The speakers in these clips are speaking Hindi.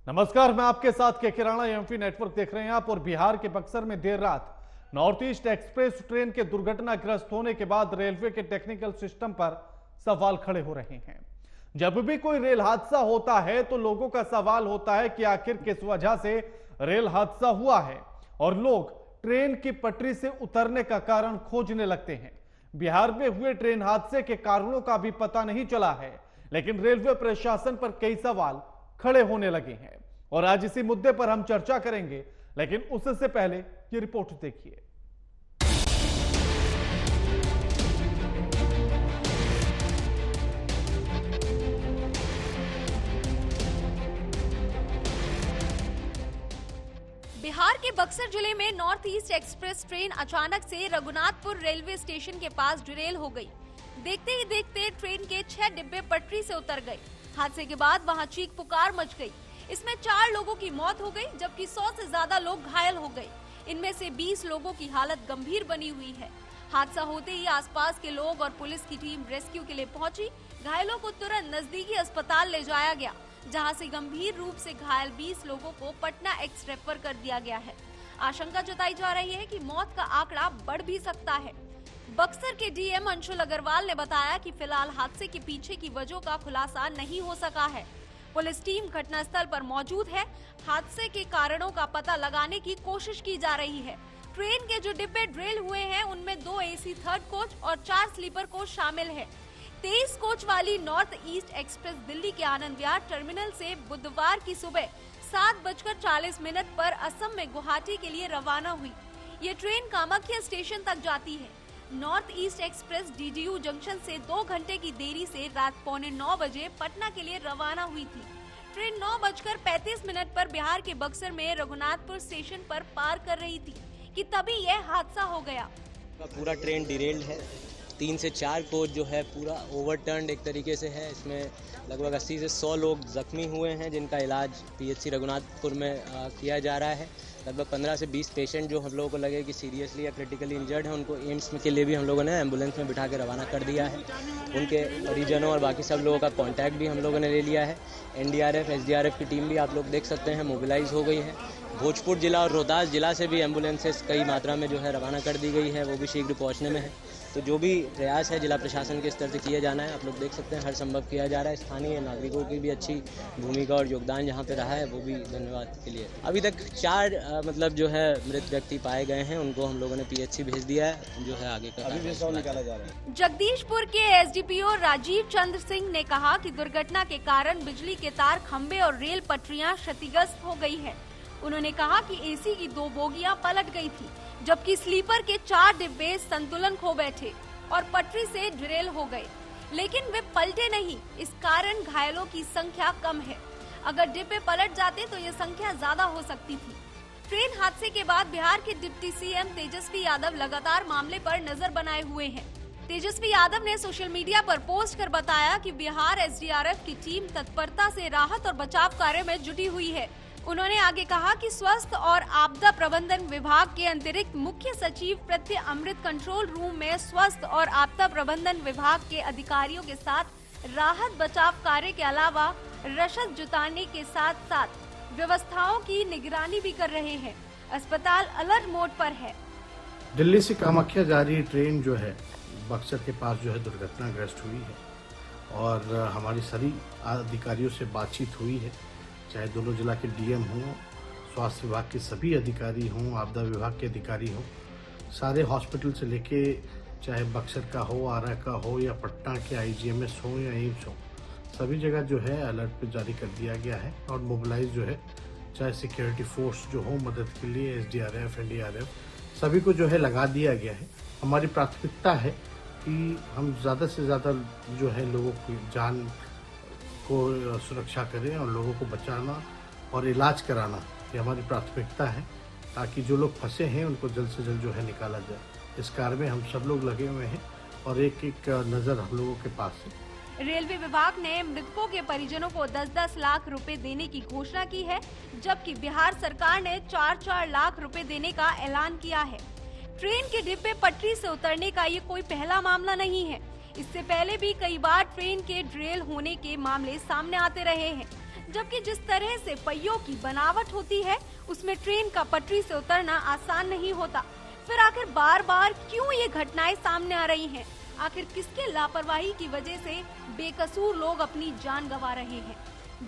नमस्कार, मैं आपके साथ के किराना एमपी नेटवर्क देख रहे हैं आप। और बिहार के बक्सर में देर रात नॉर्थ ईस्ट एक्सप्रेस ट्रेन के दुर्घटनाग्रस्त होने के बाद रेलवे के टेक्निकल सिस्टम पर सवाल खड़े हो रहे हैं। जब भी कोई रेल हादसा होता है तो लोगों का सवाल होता है कि आखिर किस वजह से रेल हादसा हुआ है, और लोग ट्रेन की पटरी से उतरने का कारण खोजने लगते हैं। बिहार में हुए ट्रेन हादसे के कारणों का भी पता नहीं चला है, लेकिन रेलवे प्रशासन पर कई सवाल खड़े होने लगे हैं और आज इसी मुद्दे पर हम चर्चा करेंगे। लेकिन उससे पहले ये रिपोर्ट देखिए। बिहार के बक्सर जिले में नॉर्थ ईस्ट एक्सप्रेस ट्रेन अचानक से रघुनाथपुर रेलवे स्टेशन के पास डिरेल हो गई। देखते ही देखते ट्रेन के 6 डिब्बे पटरी से उतर गए। हादसे के बाद वहां चीख पुकार मच गई। इसमें 4 लोगों की मौत हो गई, जबकि 100 से ज्यादा लोग घायल हो गए। इनमें से 20 लोगों की हालत गंभीर बनी हुई है। हादसा होते ही आसपास के लोग और पुलिस की टीम रेस्क्यू के लिए पहुंची। घायलों को तुरंत नजदीकी अस्पताल ले जाया गया, जहां से गंभीर रूप से घायल 20 लोगों को पटना एक्स रेफर कर दिया गया है। आशंका जताई जा रही है कि मौत का आंकड़ा बढ़ भी सकता है। बक्सर के डीएम अंशुल अग्रवाल ने बताया कि फिलहाल हादसे के पीछे की वजह का खुलासा नहीं हो सका है। पुलिस टीम घटनास्थल पर मौजूद है। हादसे के कारणों का पता लगाने की कोशिश की जा रही है। ट्रेन के जो डिब्बे ड्रिल हुए हैं उनमें 2 एसी थर्ड कोच और 4 स्लीपर कोच शामिल है। 23 कोच वाली नॉर्थ ईस्ट एक्सप्रेस दिल्ली के आनंद विहार टर्मिनल से बुधवार की सुबह 7:40 पर असम में गुवाहाटी के लिए रवाना हुई। ये ट्रेन कामाख्या स्टेशन तक जाती है। North east express DDU junction से 2 घंटे की देरी से रात 8:45 बजे पटना के लिए रवाना हुई थी। ट्रेन 9:35 पर बिहार के बक्सर में रघुनाथपुर स्टेशन पर पार कर रही थी कि तभी यह हादसा हो गया। पूरा ट्रेन डिरेल्ड है। 3 से 4 कोच जो है पूरा ओवरटर्न्ड एक तरीके से है। इसमें लगभग 80 से 100 लोग जख्मी हुए हैं, जिनका इलाज पीएचसी रघुनाथपुर में किया जा रहा है। लगभग 15 से 20 पेशेंट जो हम लोगों को लगे कि सीरियसली या क्रिटिकली इंजर्ड हैं, उनको एम्स के लिए भी हम लोगों ने एम्बुलेंस में बिठा के रवाना कर दिया है। उनके परिजनों और बाकी सब लोगों का कांटेक्ट भी हम लोगों ने ले लिया है। एनडीआरएफ एसडीआरएफ की टीम भी आप लोग देख सकते हैं मोबिलाइज हो गई है। भोजपुर जिला और रोहतास जिला से भी एम्बुलेंसेस कई मात्रा में जो है रवाना कर दी गई है, वो भी शीघ्र पहुँचने में है। तो जो भी प्रयास है जिला प्रशासन के स्तर से किया जाना है, आप लोग देख सकते हैं हर संभव किया जा रहा है। स्थानीय नागरिकों की भी अच्छी भूमिका और योगदान जहाँ पे रहा है, वो भी धन्यवाद के लिए। अभी तक 4 जो है मृत व्यक्ति पाए गए हैं, उनको हम लोगों ने पीएचसी भेज दिया है। जो है आगे का अभी भी शव निकाला जा रहा है। जगदीशपुर के एसडीपीओ राजीव चंद्र सिंह ने कहा कि दुर्घटना के कारण बिजली के तार, खंभे और रेल पटरियां क्षतिग्रस्त हो गई है। उन्होंने कहा कि एसी की 2 बोगियां पलट गई थी, जबकि स्लीपर के 4 डिब्बे संतुलन खो बैठे और पटरी से डिरेल हो गए, लेकिन वे पलटे नहीं। इस कारण घायलों की संख्या कम है। अगर डिब्बे पलट जाते तो ये संख्या ज्यादा हो सकती थी। ट्रेन हादसे के बाद बिहार के डिप्टी सीएम तेजस्वी यादव लगातार मामले पर नजर बनाए हुए हैं। तेजस्वी यादव ने सोशल मीडिया पर पोस्ट कर बताया कि बिहार एसडीआरएफ की टीम तत्परता से राहत और बचाव कार्य में जुटी हुई है। उन्होंने आगे कहा कि स्वास्थ्य और आपदा प्रबंधन विभाग के अतिरिक्त मुख्य सचिव प्रत्यय अमृत कंट्रोल रूम में स्वास्थ्य और आपदा प्रबंधन विभाग के अधिकारियों के साथ राहत बचाव कार्य के अलावा रसद जुटाने के साथ साथ व्यवस्थाओं की निगरानी भी कर रहे हैं। अस्पताल अलर्ट मोड पर है। दिल्ली से कामाख्या जा रही ट्रेन जो है बक्सर के पास जो है दुर्घटनाग्रस्त हुई है और हमारी सभी अधिकारियों से बातचीत हुई है, चाहे दोनों जिला के डीएम हों, स्वास्थ्य विभाग के सभी अधिकारी हों, आपदा विभाग के अधिकारी हों, सारे हॉस्पिटल से लेके चाहे बक्सर का हो, आरा का हो या पटना के आईजीएमएस हो या एम्स हो, सभी जगह जो है अलर्ट पे जारी कर दिया गया है और मोबिलाइज जो है चाहे सिक्योरिटी फोर्स जो हो मदद के लिए, एसडीआरएफ एनडीआरएफ सभी को जो है लगा दिया गया है। हमारी प्राथमिकता है कि हम ज़्यादा से ज़्यादा जो है लोगों की जान को सुरक्षा करें और लोगों को बचाना और इलाज कराना, ये हमारी प्राथमिकता है, ताकि जो लोग फंसे हैं उनको जल्द से जल्द जो है निकाला जाए। इस कार्य में हम सब लोग लगे हुए हैं और एक एक नज़र हम लोगों के पास है। रेलवे विभाग ने मृतकों के परिजनों को 10-10 लाख रुपए देने की घोषणा की है, जबकि बिहार सरकार ने 4-4 लाख रुपए देने का ऐलान किया है। ट्रेन के डिब्बे पटरी से उतरने का ये कोई पहला मामला नहीं है। इससे पहले भी कई बार ट्रेन के डिरेल होने के मामले सामने आते रहे हैं। जबकि जिस तरह से पहियों की बनावट होती है उसमें ट्रेन का पटरी से उतरना आसान नहीं होता। फिर आखिर बार बार क्यों ये घटनाएं सामने आ रही हैं? आखिर किसके लापरवाही की वजह से बेकसूर लोग अपनी जान गंवा रहे हैं?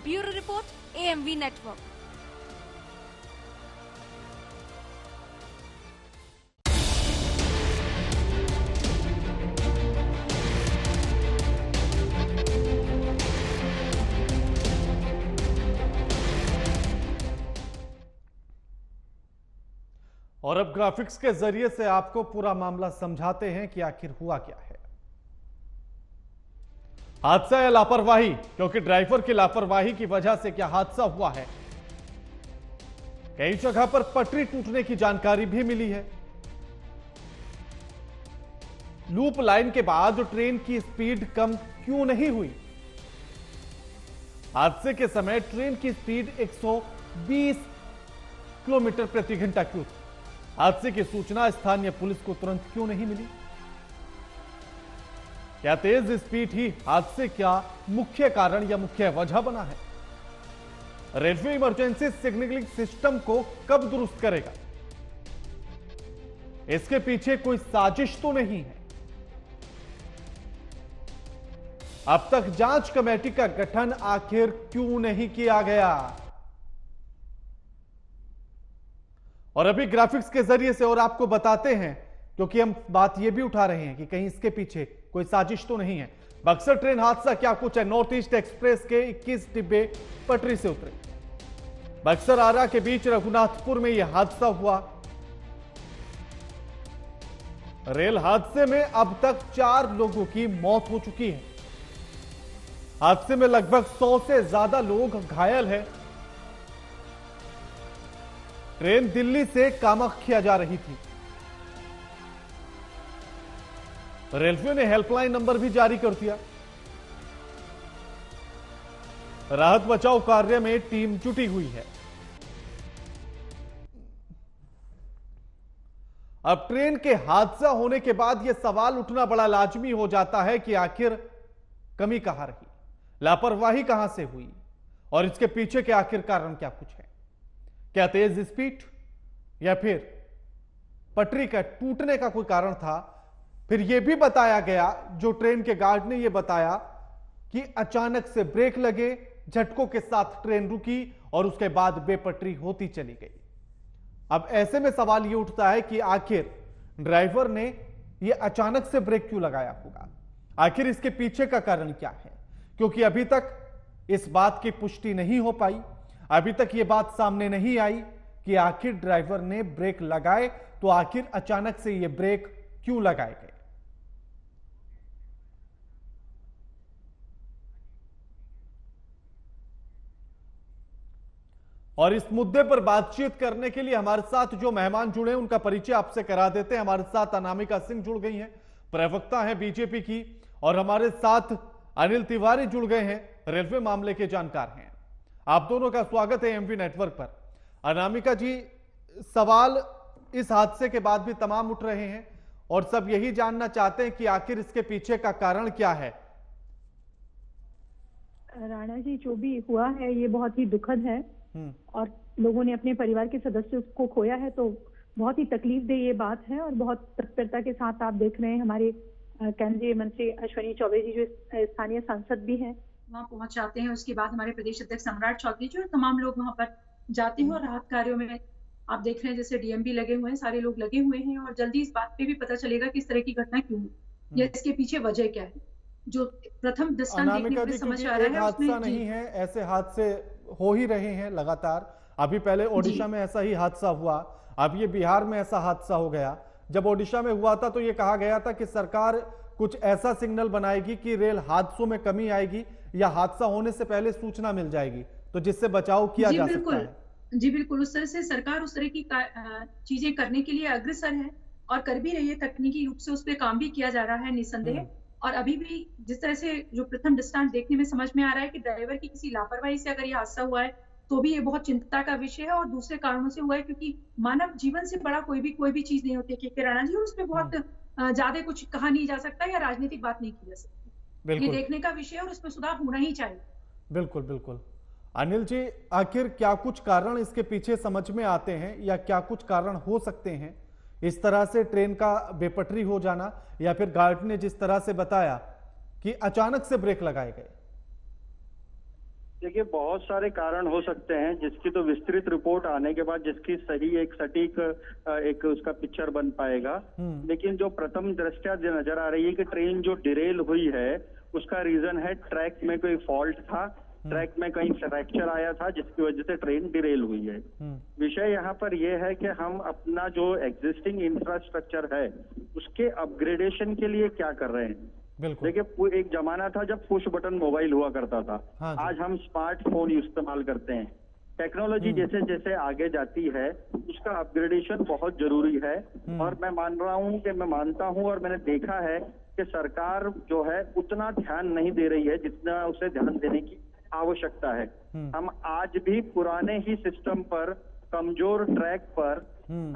Bureau report, AMV network. और अब ग्राफिक्स के जरिए से आपको पूरा मामला समझाते हैं कि आखिर हुआ क्या है। हादसा या लापरवाही, क्योंकि ड्राइवर की लापरवाही की वजह से क्या हादसा हुआ है। कई जगह पर पटरी टूटने की जानकारी भी मिली है। लूप लाइन के बाद ट्रेन की स्पीड कम क्यों नहीं हुई? हादसे के समय ट्रेन की स्पीड 120 किलोमीटर प्रति घंटा क्यों थी? हादसे की सूचना स्थानीय पुलिस को तुरंत क्यों नहीं मिली? क्या तेज स्पीड ही हादसे का मुख्य कारण या मुख्य वजह बना है? रेलवे इमरजेंसी सिग्नलिंग सिस्टम को कब दुरुस्त करेगा? इसके पीछे कोई साजिश तो नहीं है? अब तक जांच कमेटी का गठन आखिर क्यों नहीं किया गया? और अभी ग्राफिक्स के जरिए से और आपको बताते हैं, क्योंकि हम बात यह भी उठा रहे हैं कि कहीं इसके पीछे कोई साजिश तो नहीं है। बक्सर ट्रेन हादसा क्या कुछ है। नॉर्थ ईस्ट एक्सप्रेस के 21 डिब्बे पटरी से उतरे। बक्सर आरा के बीच रघुनाथपुर में यह हादसा हुआ। रेल हादसे में अब तक 4 लोगों की मौत हो चुकी है। हादसे में लगभग 100 से ज्यादा लोग घायल हैं। ट्रेन दिल्ली से कामाख्या जा रही थी। रेलवे ने हेल्पलाइन नंबर भी जारी कर दिया। राहत बचाव कार्य में टीम जुटी हुई है। अब ट्रेन के हादसा होने के बाद यह सवाल उठना बड़ा लाजमी हो जाता है कि आखिर कमी कहां रही, लापरवाही कहां से हुई और इसके पीछे के आखिर कारण क्या कुछ है। क्या तेज स्पीड या फिर पटरी का टूटने का कोई कारण था? फिर यह भी बताया गया, जो ट्रेन के गार्ड ने यह बताया कि अचानक से ब्रेक लगे, झटकों के साथ ट्रेन रुकी और उसके बाद बेपटरी होती चली गई। अब ऐसे में सवाल यह उठता है कि आखिर ड्राइवर ने यह अचानक से ब्रेक क्यों लगाया होगा? आखिर इसके पीछे का कारण क्या है? क्योंकि अभी तक इस बात की पुष्टि नहीं हो पाई, अभी तक यह बात सामने नहीं आई कि आखिर ड्राइवर ने ब्रेक लगाए तो आखिर अचानक से यह ब्रेक क्यों लगाए गए। और इस मुद्दे पर बातचीत करने के लिए हमारे साथ जो मेहमान जुड़े हैं उनका परिचय आपसे करा देते हैं। हमारे साथ अनामिका सिंह जुड़ गई हैं, प्रवक्ता हैं बीजेपी की, और हमारे साथ अनिल तिवारी जुड़ गए हैं, रेलवे मामले के जानकार हैं। आप दोनों का स्वागत है AMV नेटवर्क पर। अनामिका जी, सवाल इस हादसे के बाद भी तमाम उठ रहे हैं और सब यही जानना चाहते हैं कि आखिर इसके पीछे का कारण क्या है। राणा जी, जो भी हुआ है ये बहुत ही दुखद है और लोगों ने अपने परिवार के सदस्यों को खोया है, तो बहुत ही तकलीफदेह ये बात है। और बहुत तत्परता के साथ आप देख रहे हैं हमारे केंद्रीय मंत्री अश्विनी चौबे जी, जो स्थानीय सांसद भी हैं, वहाँ पहुंच जाते हैं। उसके बाद हमारे प्रदेश अध्यक्ष सम्राट चौधरी जो तमाम लोग वहाँ पर जाते हैं और राहत कार्यों में आप देख रहे हैं जैसे डीएम भी लगे हुए हैं, सारे लोग लगे हुए हैं और जल्दी इस बात पे भी पता चलेगा कि इस तरह की घटना क्यों हुई या इसके पीछे वजह क्या है। जो प्रथम दृष्टांत देखने में समझ आ रहा है हादसा नहीं है, ऐसे हादसे हो ही रहे हैं लगातार। अभी पहले ओडिशा में ऐसा ही हादसा हुआ, अब ये बिहार में ऐसा हादसा हो गया। जब ओडिशा में हुआ था तो ये कहा गया था कि सरकार कुछ ऐसा सिग्नल बनाएगी कि रेल हादसों में कमी आएगी या हादसा होने से पहले सूचना मिल जाएगी, तो जिससे बचाव किया जा सकता है। जी बिल्कुल, उस तरह से सरकार उस तरह की चीजें करने के लिए अग्रसर है और कर भी रही है। तकनीकी रूप से उस पर काम भी किया जा रहा है निसंदेह। और अभी भी जिस तरह से जो प्रथम दृष्टांत देखने में समझ में आ रहा है कि ड्राइवर की किसी लापरवाही से अगर ये हादसा हुआ है तो भी ये बहुत चिंता का विषय है और दूसरे कारणों से हुआ है, क्योंकि मानव जीवन से बड़ा कोई भी चीज नहीं होती है राणा जी, और उस पर बहुत ज्यादा कुछ कहा नहीं जा सकता या राजनीतिक बात नहीं की जा सकती। ये देखने का विषय है और उसमें सुधार होना ही चाहिए। बिल्कुल बिल्कुल। अनिल जी, आखिर क्या कुछ कारण इसके पीछे समझ में आते हैं या क्या कुछ कारण हो सकते हैं इस तरह से ट्रेन का बेपटरी हो जाना, या फिर गार्ड ने जिस तरह से बताया कि अचानक से ब्रेक लगाए गए? देखिए, बहुत सारे कारण हो सकते हैं जिसकी तो विस्तृत रिपोर्ट आने के बाद जिसकी सही एक सटीक एक उसका पिक्चर बन पाएगा। लेकिन जो प्रथम दृष्टया नजर आ रही है कि ट्रेन जो डिरेल हुई है उसका रीजन है ट्रैक में कोई फॉल्ट था, ट्रैक में कहीं फ्रैक्चर आया था जिसकी वजह से ट्रेन डिरेल हुई है। विषय यहाँ पर यह है कि हम अपना जो एग्जिस्टिंग इंफ्रास्ट्रक्चर है उसके अपग्रेडेशन के लिए क्या कर रहे हैं। देखिए, एक जमाना था जब पुश बटन मोबाइल हुआ करता था। हाँ, आज हम स्मार्टफोन इस्तेमाल करते हैं। टेक्नोलॉजी जैसे जैसे आगे जाती है उसका अपग्रेडेशन बहुत जरूरी है। और मैं मानता हूँ और मैंने देखा है कि सरकार जो है उतना ध्यान नहीं दे रही है जितना उसे ध्यान देने की आवश्यकता है। हम आज भी पुराने ही सिस्टम पर, कमजोर ट्रैक पर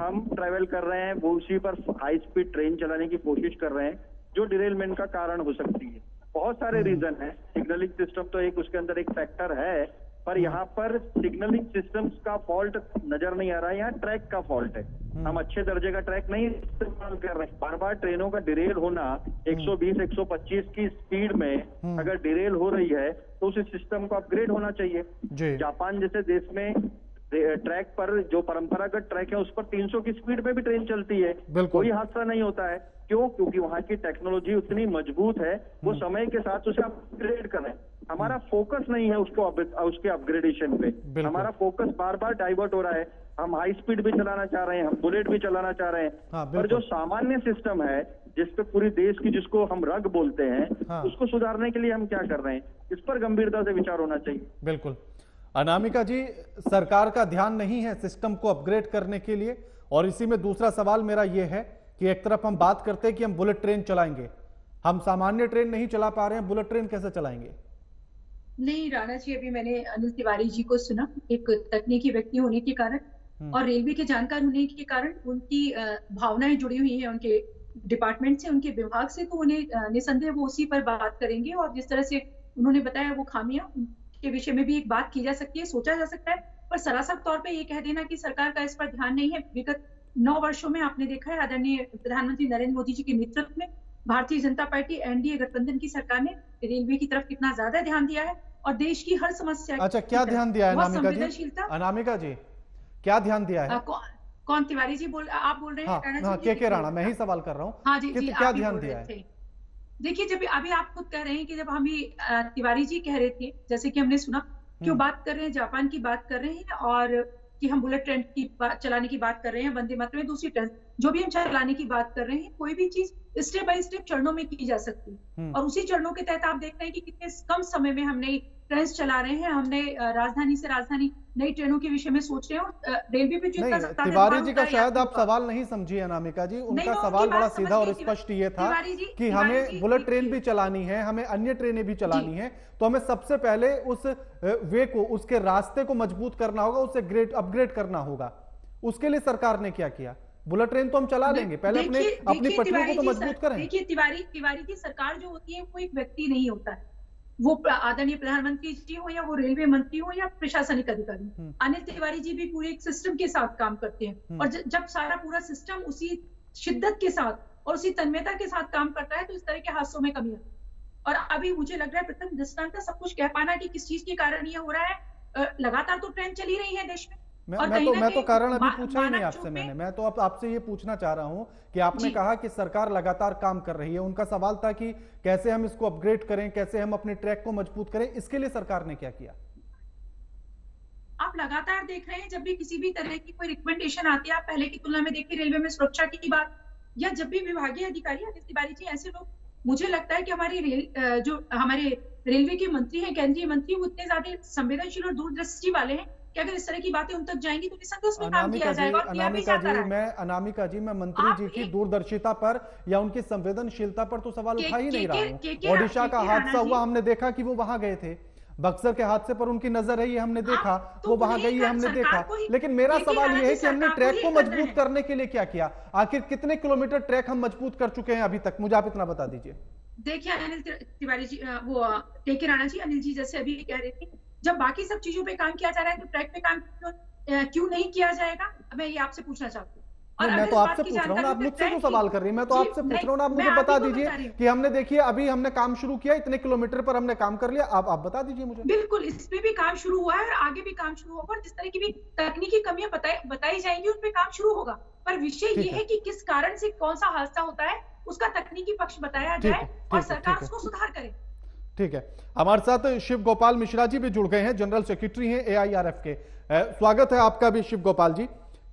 हम ट्रेवल कर रहे हैं, वो उसी पर हाई स्पीड ट्रेन चलाने की कोशिश कर रहे हैं जो डिरेलमेंट का कारण हो सकती है। बहुत सारे रीजन है। सिग्नलिंग सिस्टम तो एक उसके अंदर एक फैक्टर है, पर यहाँ पर सिग्नलिंग सिस्टम्स का फॉल्ट नजर नहीं आ रहा है, यहाँ ट्रैक का फॉल्ट है। हम अच्छे दर्जे का ट्रैक नहीं इस्तेमाल कर रहे हैं। बार बार ट्रेनों का डिरेल होना 120-125 की स्पीड में अगर डिरेल हो रही है तो उस सिस्टम को अपग्रेड होना चाहिए। जापान जैसे देश में ट्रैक पर, जो परंपरागत ट्रैक है उस पर 300 की स्पीड में भी ट्रेन चलती है, कोई हादसा नहीं होता है। क्यों? क्योंकि वहाँ की टेक्नोलॉजी उतनी मजबूत है, वो समय के साथ उसे अपग्रेड कर रहे हैं। हमारा फोकस नहीं है उसके अपग्रेडेशन पे। हमारा फोकस बार बार डाइवर्ट हो रहा है। हम हाई स्पीड भी चलाना चाह रहे हैं, हम बुलेट भी चलाना चाह रहे हैं। पर जो सामान्य सिस्टम है जिसपे पूरी देश की, जिसको हम रग बोलते हैं, उसको सुधारने के लिए हम क्या कर रहे हैं, इस पर गंभीरता से विचार होना चाहिए। बिल्कुल। अनामिका जी, सरकार का ध्यान नहीं है सिस्टम को अपग्रेड करने के लिए, और इसी में दूसरा सवाल मेरा यह है कि एक तरफ हम बात करते हैं कि हम बुलेट ट्रेन चलाएंगे, हम सामान्य ट्रेन नहीं चला पा रहे हैं, बुलेट ट्रेन कैसे चलाएंगे? नहीं राणा जी, अभी मैंने अनिल तिवारी जी को सुना। एक तकनीकी व्यक्ति होने के कारण और रेलवे के जानकार होने के कारण उनकी भावनाएं जुड़ी हुई हैं उनके डिपार्टमेंट से, उनके विभाग से, तो उन्हें निसंदेह वो उसी पर बात करेंगे। और जिस तरह से उन्होंने बताया वो खामियां के विषय में भी एक बात की जा सकती है, सोचा जा सकता है। पर सरासर तौर पे ये कह देना कि सरकार का इस पर ध्यान नहीं है। विगत 9 वर्षों में आपने देखा है आदरणीय प्रधानमंत्री नरेंद्र मोदी जी के नेतृत्व में भारतीय जनता पार्टी एनडीए गठबंधन की सरकार ने रेलवे की तरफ कितना ज्यादा ध्यान दिया है और देश की हर समस्या। अच्छा, क्या ध्यान दिया है अनामिका जी? क्या ध्यान दिया है? कौन तिवारी जी आप बोल रहे हैं? हाँ, के राणा, मैं ही सवाल कर रहा हूँ। हाँ जी, क्या ध्यान दिया है? देखिए, जब अभी आप खुद कह रहे हैं कि जब हम तिवारी जी कह रहे थे, जैसे कि हमने सुना, क्यों बात कर रहे हैं, जापान की बात कर रहे हैं और कि हम बुलेट ट्रेन की चलाने की बात कर रहे हैं, वंदे मातरम में दूसरी ट्रेन जो भी हम चलाने की बात कर रहे हैं, कोई भी चीज स्टेप बाय स्टेप चरणों में की जा सकती है। और उसी चरणों के तहत आप देख रहे हैं कि कितने कम समय में हम नई ट्रेन चला रहे हैं। हमने राजधानी से राजधानी नई ट्रेनों के विषय में सोच रहे हैं और रेलवे पे जो तिवारी जी का शायद आप सवाल नहीं समझी अनामिका जी। उनका सवाल बड़ा सीधा और स्पष्ट ये था कि हमें बुलेट ट्रेन भी चलानी है, हमें अन्य ट्रेनें भी चलानी है, तो हमें सबसे पहले उस वे को, उसके रास्ते को मजबूत करना होगा, उसे अपग्रेड करना होगा। उसके लिए सरकार ने क्या किया? बुलेट ट्रेन तो हम चला लेंगे, पहले अपनी पटरियों को तो मजबूत करें। देखिए, तिवारी की सरकार जो होती है वो एक व्यक्ति नहीं होता है, वो आदरणीय प्रधानमंत्री जी हो या वो रेलवे मंत्री हो या प्रशासनिक अधिकारी। अनिल तिवारी जी भी पूरे एक सिस्टम के साथ काम करते हैं और जब सारा पूरा सिस्टम उसी शिद्दत के साथ और उसी तन्मयता के साथ काम करता है तो इस तरह के हादसों में कमी आती है। और अभी मुझे लग रहा है प्रथम दृष्टांत का सब कुछ कह पाना कि किस चीज के कारण ये हो रहा है। लगातार तो ट्रेन चली रही है देश में। मैं तो कारण अभी पूछा ही नहीं आपसे। मैं तो अब आपसे ये पूछना चाह रहा हूं कि आपने कहा कि सरकार लगातार काम कर रही है। उनका सवाल था कि कैसे हम इसको अपग्रेड करें, कैसे हम अपने ट्रैक को मजबूत करें, इसके लिए सरकार ने क्या किया? आप लगातार देख रहे हैं जब भी किसी भी तरह की कोई रिकमेंडेशन आती है, आप पहले की तुलना में देखिए रेलवे में सुरक्षा की बात या जब भी विभागीय अधिकारी अनिल तिवारी जी ऐसे लोग, मुझे लगता है कि हमारे रेलवे के मंत्री हैं, केंद्रीय मंत्री, वो इतने ज्यादा संवेदनशील और दूरदृष्टि वाले हैं कि अगर इस तरह की बातें उन तक जाएंगी तो निसंदेह उसमें काम किया जाएगा और किया भी जाता है। अनामिका जी, मैं मंत्री जी की दूरदर्शिता पर या उनकी संवेदनशीलता पर तो सवाल उठा ही नहीं रहा हूँ। ओडिशा का हादसा हुआ, हमने देखा कि वो वहां गए थे। बक्सर के हादसे पर उनकी नजर है, ये हमने देखा, वो वहां गई है, हमने देखा। लेकिन मेरा सवाल ये है कि हमने ट्रैक को मजबूत करने के लिए क्या किया? आखिर कितने किलोमीटर ट्रैक हम मजबूत कर चुके हैं अभी तक? मुझे आप इतना बता दीजिए। देखिए अनिल तिवारी जी, वो के राणा जी, अनिल जी जैसे अभी कह रहे थे जब बाकी सब चीजों पे काम किया जा रहा है तो ट्रैक पे काम क्यों नहीं किया जाएगा? मैं ये आपसे पूछना चाहती हूँ। और मैं तो आपसे पूछ रहा हूँ ना, आप मुझसे क्यों सवाल कर रही हैं? मैं तो आपसे पूछ रहा हूँ ना, आप मुझे बता दीजिए कि हमने देखिए अभी हमने काम शुरू किया, इतने किलोमीटर पर हमने काम कर लिया, आप बता दीजिए मुझे। बिल्कुल, इस पे भी काम शुरू हुआ है और आगे भी काम शुरू होगा और जिस तरह की भी तकनीकी कमियां बताई जाएंगी उस पे काम शुरू होगा। पर विषय ये है कि किस कारण से कौन सा हादसा होता है उसका तकनीकी पक्ष बताया जाए और सरकार उसको सुधार करे। ठीक है, हमारे साथ शिव गोपाल मिश्रा जी भी जुड़ गए हैं, जनरल सेक्रेटरी हैं AIRF के। स्वागत है आपका भी शिव गोपाल जी।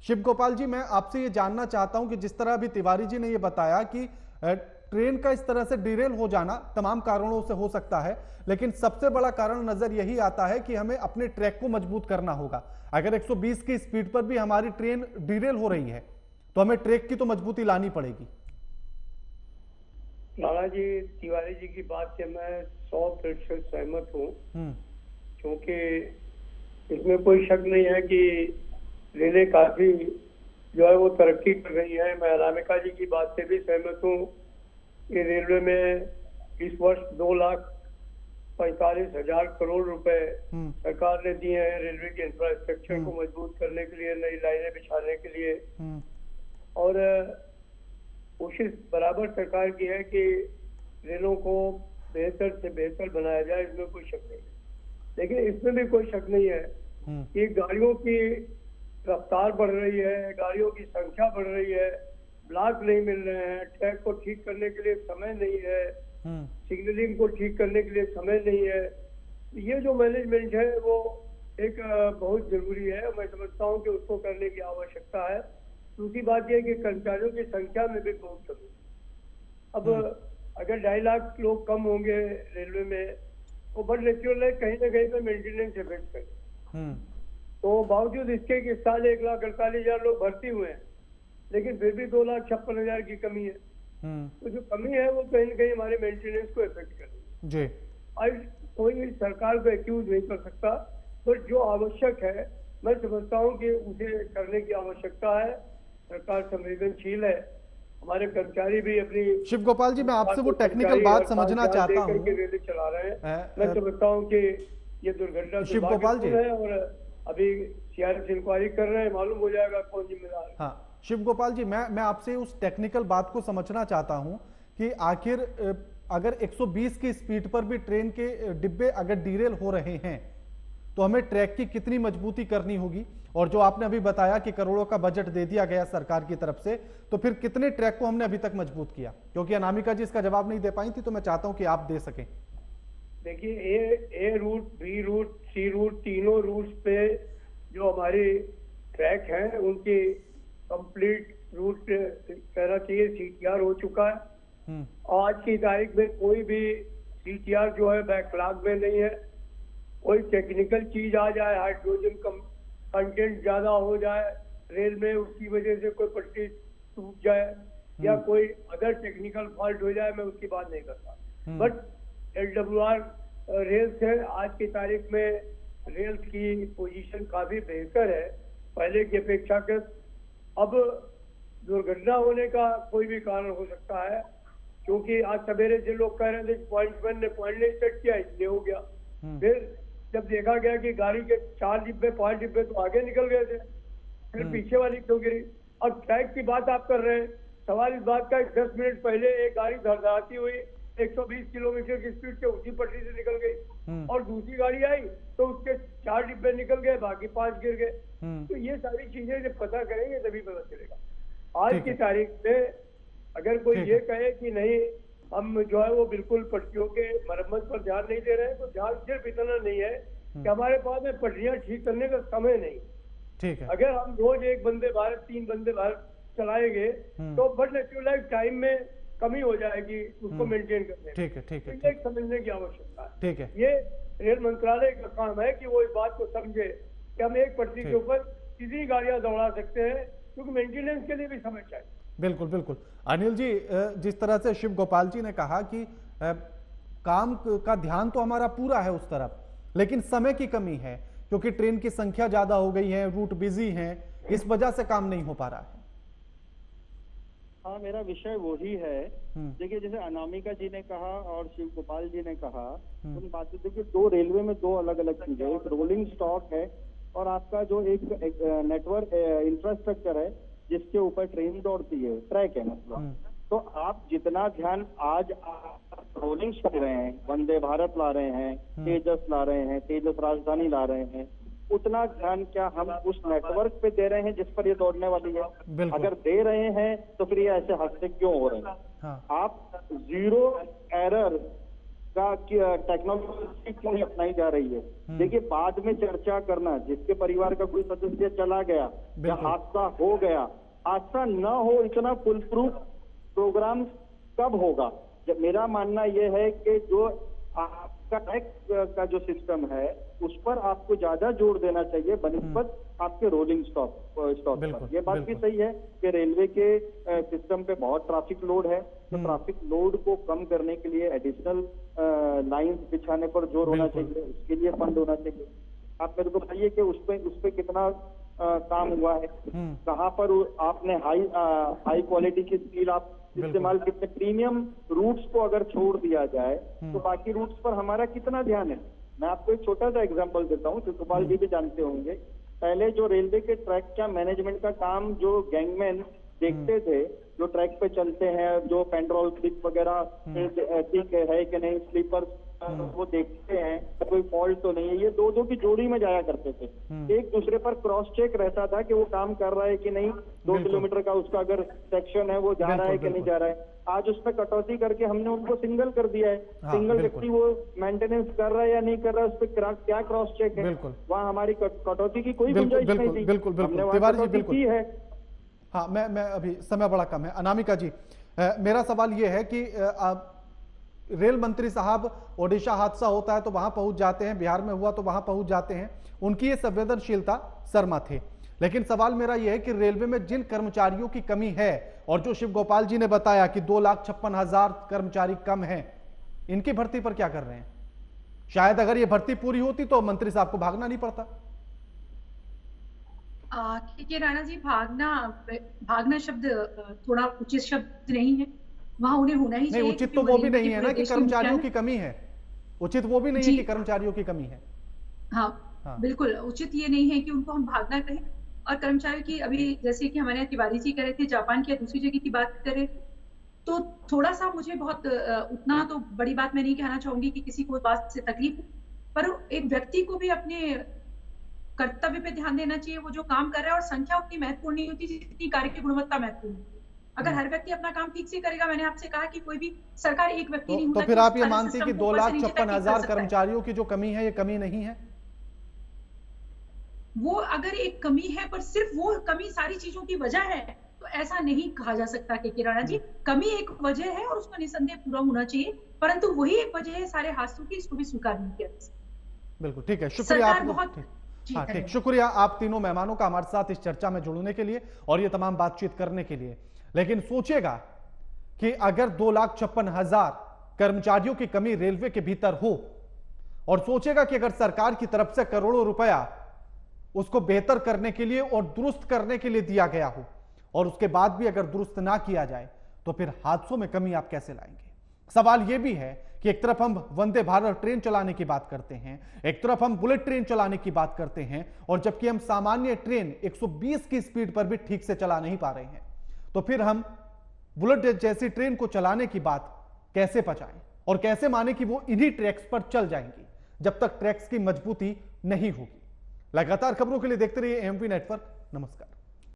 शिव गोपाल जी, मैं आपसे ये जानना चाहता हूं कि जिस तरह अभी तिवारी जी ने ये बताया कि ट्रेन का इस तरह से डिरेल हो जाना तमाम कारणों से हो सकता है, लेकिन सबसे बड़ा कारण नजर यही आता है कि हमें अपने ट्रैक को मजबूत करना होगा। अगर 120 की स्पीड पर भी हमारी ट्रेन डिरेल हो रही है तो हमें ट्रैक की तो मजबूती लानी पड़ेगी। लाला जी, तिवारी जी की बात से मैं 100% सहमत हूँ, क्योंकि इसमें कोई शक नहीं है कि रेलें काफी जो है वो तरक्की कर रही है। मैं अनामिका जी की बात से भी सहमत हूँ कि रेलवे में इस वर्ष 2,45,000 करोड़ रुपए सरकार ने दिए हैं रेलवे के इंफ्रास्ट्रक्चर को मजबूत करने के लिए, नई लाइनें बिछाने के लिए। और कोशिश बराबर सरकार की है कि रेलों को बेहतर से बेहतर बनाया जाए, इसमें कोई शक नहीं है। लेकिन इसमें भी कोई शक नहीं है कि गाड़ियों की रफ्तार बढ़ रही है, गाड़ियों की संख्या बढ़ रही है, ब्लॉक नहीं मिल रहे हैं, ट्रैक को ठीक करने के लिए समय नहीं है, सिग्नलिंग को ठीक करने के लिए समय नहीं है। ये जो मैनेजमेंट है वो एक बहुत जरूरी है, मैं समझता हूँ कि उसको करने की आवश्यकता है। दूसरी बात यह कि कर्मचारियों की संख्या में भी बहुत कमी। अब अगर 2.5 लाख लोग कम होंगे रेलवे में तो बट नेचुरल है कहीं ना कहीं पे मेंटेनेंस इफेक्ट करें। तो बावजूद इसके कि साल 1,48,000 लोग भर्ती हुए हैं, लेकिन फिर भी 2,56,000 की कमी है। तो जो कमी है वो कहीं ना कहीं हमारे मेंटेनेंस को इफेक्ट कर रही है। आज कोई सरकार को एक्यूज नहीं कर सकता, पर जो आवश्यक है मैं समझता हूँ कि उसे करने की आवश्यकता है। सरकार संवेदनशील है, हमारे कर्मचारी भी अपनी। शिव गोपाल जी, मैं आपसे वो टेक्निकल बात समझना चाहता हूँ। रेल चला रहे हैं, मैं समझता हूँ कि ये दुर्घटना शिव गोपाल जी है और अभी CRS इंक्वायरी कर रहे हैं, मालूम हो जाएगा कौन जिम्मेदार है। हाँ शिव गोपाल जी, मैं आपसे उस टेक्निकल बात को समझना चाहता हूं कि आखिर अगर 120 की स्पीड पर भी ट्रेन के डिब्बे अगर डीरेल हो रहे हैं तो हमें ट्रैक की कितनी मजबूती करनी होगी, और जो आपने अभी बताया कि करोड़ों का बजट दे दिया गया सरकार की तरफ से, तो फिर कितने ट्रैक को हमने अभी तक मजबूत किया? क्योंकि अनामिका जी इसका जवाब नहीं दे पाई थी, तो मैं चाहता हूं कि आप दे सकें। देखिए, ए रूट, बी रूट, सी रूट, तीनों रूट्स पे जो हमारी ट्रैक हैं उनकी कंप्लीट रूट कहना चाहिए CTR हो चुका है। आज की तारीख में कोई भी CTR जो है बैकलॉग में नहीं है। कोई टेक्निकल चीज आ जाए, हाइड्रोजन कंटेंट ज्यादा हो जाए रेल में, उसकी वजह से कोई पट्टी टूट जाए या कोई अदर टेक्निकल फॉल्ट हो जाए, मैं उसकी बात नहीं करता। बट LWR रेल से आज की तारीख में रेल की पोजीशन काफी बेहतर है पहले की अपेक्षाकृत। अब दुर्घटना होने का कोई भी कारण हो सकता है, क्योंकि आज सवेरे जो लोग कह रहे थे पॉइंटमैन ने पॉइंट नहीं सेट किया इसलिए हो गया। फिर जब देखा गया कि गाड़ी के 4 डिब्बे 5 डिब्बे तो आगे निकल गए थे, फिर पीछे वाली क्यों गिरी। अब ट्रैक की बात आप कर रहे हैं, सवाल इस बात का 10 मिनट पहले एक गाड़ी धड़धड़ाती हुई 120 किलोमीटर की स्पीड से उसी पटरी से निकल गई और दूसरी गाड़ी आई तो उसके 4 डिब्बे निकल गए, बाकी 5 गिर गए। तो ये सारी चीजें जब पता करेंगे तभी पता चलेगा। आज की तारीख में अगर कोई ये कहे कि नहीं हम जो है वो बिल्कुल पटरियों के मरम्मत पर ध्यान नहीं दे रहे हैं, तो ध्यान सिर्फ इतना नहीं है कि हमारे पास में पटरियां ठीक करने का समय नहीं। ठीक है, अगर हम रोज एक वंदे भारत 3 वंदे भारत चलाएंगे तो बट नेचुरल टाइम में कमी हो जाएगी उसको मेंटेन करने। ठीक है, ठीक है, एक समझने की आवश्यकता है। ठीक है, ये रेल मंत्रालय का काम है कि वो इस बात को समझे कि हम एक पटरी के ऊपर कितनी गाड़ियां दौड़ा सकते हैं, क्योंकि मेंटेनेंस के लिए भी समय चाहिए। बिल्कुल बिल्कुल। अनिल जी, जिस तरह से शिव गोपाल जी ने कहा कि काम का ध्यान तो हमारा पूरा है उस तरफ, लेकिन समय की कमी है क्योंकि ट्रेन की संख्या ज्यादा हो गई है, रूट बिजी हैं, इस वजह से काम नहीं हो पा रहा है। हाँ, मेरा विषय वही है। देखिए, जैसे अनामिका जी ने कहा और शिव गोपाल जी ने कहा, उन बातों, देखिए दो रेलवे में दो अलग अलग चीजें, एक रोलिंग स्टॉक है और आपका जो एक नेटवर्क इंफ्रास्ट्रक्चर है जिसके ऊपर ट्रेन दौड़ती है, ट्रैक है मतलब। तो आप जितना ध्यान आज रोलिंग कर रहे हैं, वंदे भारत ला रहे हैं, तेजस ला रहे हैं, तेजस राजधानी ला रहे हैं, उतना ध्यान क्या हम उस नेटवर्क पे दे रहे हैं जिस पर ये दौड़ने वाली है? अगर दे रहे हैं तो फिर ये ऐसे हादसे क्यों हो रहे हैं? हाँ। आप जीरो एरर का टेक्नोलॉजी क्यों नहीं अपनाई जा रही है? देखिए, बाद में चर्चा करना, जिसके परिवार का कोई सदस्य चला गया या हादसा हो गया, हादसा न हो इतना फुल प्रूफ प्रोग्राम कब होगा? जब मेरा मानना यह है कि जो आपका टैक्स का जो सिस्टम है उस पर आपको ज्यादा जोर देना चाहिए बनिस्बत आपके रोलिंग स्टॉक पर। ये बात भी सही है कि रेलवे के सिस्टम पे बहुत ट्रैफिक लोड है, तो ट्रैफिक लोड को कम करने के लिए एडिशनल लाइंस बिछाने पर जोर होना चाहिए, उसके लिए फंड होना चाहिए। आप मेरे को बताइए कि उस पे कितना काम हुआ है, कहाँ पर आपने हाई क्वालिटी की स्टील आप इस्तेमाल, कितने प्रीमियम रूट्स को अगर छोड़ दिया जाए तो बाकी रूट्स पर हमारा कितना ध्यान है? मैं आपको एक छोटा सा एग्जांपल देता हूँ, शिवपाल जी भी जानते होंगे। पहले जो रेलवे के ट्रैक का मैनेजमेंट का काम जो गैंगमैन देखते थे, जो ट्रैक पे चलते हैं, जो पेट्रोल क्लिक वगैरह ठीक है कि नहीं, स्लीपर वो देखते हैं कोई फॉल्ट तो नहीं है, ये दो की जोड़ी में जाया करते थे। एक दूसरे पर क्रॉस चेक रहता था कि वो काम कर रहा है कि नहीं, 2 किलोमीटर का उसका अगर सेक्शन है वो जा रहा है कि नहीं जा रहा है। आज उसमें कटौती करके हमने उनको सिंगल कर दिया है। सिंगल व्यक्ति वो मेंटेनेंस कर रहा है या नहीं कर रहा है, उस पर क्या क्रॉस चेक है? वहाँ हमारी कटौती की कोई गुंजाइश नहीं थी। बिल्कुल तिवारी जी, बिल्कुल है। हाँ, मैं अभी समय बड़ा कम है। अनामिका जी, मेरा सवाल ये है कि रेल मंत्री साहब, ओडिशा हादसा होता है तो वहां पहुंच जाते हैं, बिहार में हुआ तो वहां पहुंच जाते हैं, उनकी ये संवेदनशीलता शर्मा थे। लेकिन सवाल मेरा यह है कि रेलवे में जिन कर्मचारियों की कमी है, और जो शिव गोपाल जी ने बताया कि 2,56,000 कर्मचारी कम हैं, इनकी भर्ती पर क्या कर रहे हैं? शायद अगर ये भर्ती पूरी होती तो मंत्री साहब को भागना नहीं पड़ता। राणा जी, भागना शब्द थोड़ा उचित शब्द नहीं है। वहां उन्हें होना ही चाहिए। उचित तो वो भी नहीं है ना कि कर्मचारियों की कमी है, उचित वो भी नहीं है कि कर्मचारियों की कमी है। हाँ, बिल्कुल उचित ये नहीं है कि उनको हम भागना कहें। और कर्मचारियों की, अभी जैसे कि हमारे तिवारी जी कह रहे थे जापान की या दूसरी जगह की बात करें, तो थोड़ा सा मुझे बहुत उतना तो बड़ी बात मैं नहीं कहना चाहूंगी कि किसी को बात से तकलीफ हो, पर एक व्यक्ति को भी अपने कर्तव्य पे ध्यान देना चाहिए। वो जो काम कर रहा है, और संख्या उतनी महत्वपूर्ण नहीं होती जितनी कार्य की गुणवत्ता महत्वपूर्ण होती है। अगर हर व्यक्ति अपना काम ठीक से करेगा, मैंने आपसे कहा कि कोई भी सरकार एक व्यक्ति नहीं होता। तो फिर आप ये मानते हैं कि 2,56,000 कर्मचारियों की जो कमी है, ये कमी नहीं है? वो अगर एक कमी है, पर सिर्फ वो कमी सारी चीजों की वजह है, तो ऐसा नहीं कहा जा सकता कि राणा जी, कमी एक वजह है और उसको निसंदेह पूरा होना चाहिए, परंतु वही एक वजह है सारे हादसों की, इसको भी स्वीकार नहीं किया। बिल्कुल ठीक है, शुक्रिया आपको। हाँ ठीक, शुक्रिया आप तीनों मेहमानों का हमारे साथ इस चर्चा में जुड़ने के लिए और ये तमाम बातचीत करने के लिए। लेकिन सोचेगा कि अगर 2,56,000 कर्मचारियों की कमी रेलवे के भीतर हो, और सोचेगा कि अगर सरकार की तरफ से करोड़ों रुपया उसको बेहतर करने के लिए और दुरुस्त करने के लिए दिया गया हो, और उसके बाद भी अगर दुरुस्त ना किया जाए, तो फिर हादसों में कमी आप कैसे लाएंगे? सवाल यह भी है कि एक तरफ हम वंदे भारत ट्रेन चलाने की बात करते हैं, एक तरफ हम बुलेट ट्रेन चलाने की बात करते हैं, और जबकि हम सामान्य ट्रेन 120 की स्पीड पर भी ठीक से चला नहीं पा रहे हैं, तो फिर हम बुलेट जैसी ट्रेन को चलाने की बात कैसे पचाएं और कैसे माने कि वो इन्हीं ट्रैक्स पर चल जाएंगी जब तक ट्रैक्स की मजबूती नहीं होगी। लगातार खबरों के लिए देखते रहिए एएमपी नेटवर्क। नमस्कार।